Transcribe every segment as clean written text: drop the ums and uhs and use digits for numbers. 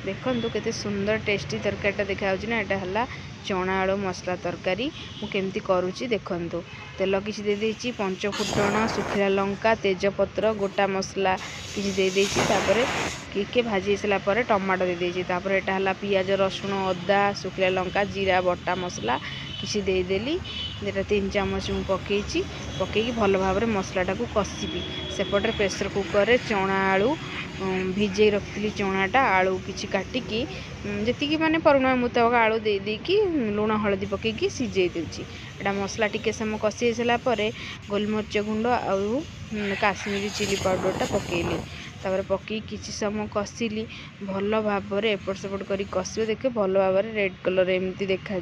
देखो केते सुंदर टेस्टी तरकारीटा देखा ना एटा हला चना आलू मसला तरकारी मुझे करुच्ची देखु तेल किसी दे देइछि पंच फुटण सुखिला लंका तेजपत्र गोटा मसला किसी दे देइछि तापर के भाजी सारा पर टमाटो दे देइछि तापर एटा हला पियाज रसुण अदा सुखिला लंका जीरा बटा मसला किसी देदेली जेटा 3 चामच मु पकईकी भल भाव मसलाटा को कषिबी सेपटे प्रेसर कुकर रे चना आलू भिजे रखी चनाटा आलू किसी काटिकी जी माने परिमाण मुताबक आलू दे देकी लुण हलदी पकईकी सिझे दूची एटा मसला टिके समय कषि सारापर गोलमरीच गुंड आउ काश्मीरी चिली पाउडरटा पकेली तापर पकई किसी समय कषिली भल भाव एपट सेपट कर कषियो देखे भल भाव रेड कलर एमती देखा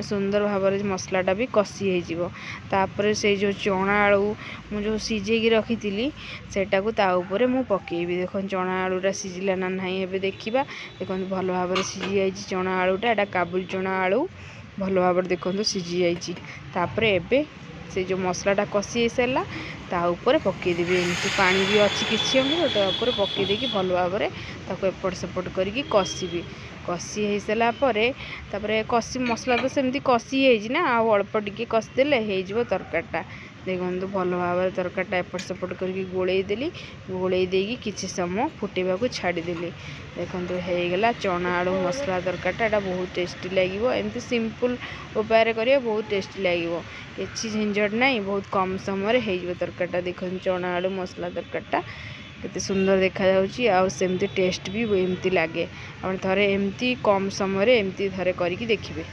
सुंदर भाव मसलाटा भी कषि होपर से जो चना आलू मुझे सिझे रखी सेटा को ताऊपर मु पकेबी देख चना आलूटा सिझिला ना नहीं एबे देखा देखो भल भाव सिझी जाइए चना आलूटा एटा काबुली चना आलू भल भाव देखो सिझी जाइए एबे से जो मसलाटा कषि सारा ताऊपर पकईदेवी एमती पानी भी अच्छी किसी अंग पकईदेकी भल भाव एपट सेपट करके कषिबी कषि हो सारापर कषि मसला तो सेमती कषि ना आउ अल्प टिके कषिदेले हो तरकारीटा देखो भल भाव तरकारीटा एपट सेपट करके गोलैदेली गोलैदेकी किसी समय फुटेबा को छाड़देली देखो होगला चना आलू मसला तरकारीटा एटा बहुत टेस्टी लगे एमती सिंपल उपाय करिए बहुत टेस्टी लगे किसी झंझट नहीं बहुत कम समय हो तरकारीटा देखो चना आलू मसला तरकारीटा केते सुंदर देखा जाउची आ सेमती टेस्ट भी एमती लगे आप थे एमती कम समय एमती थे करके देखिए।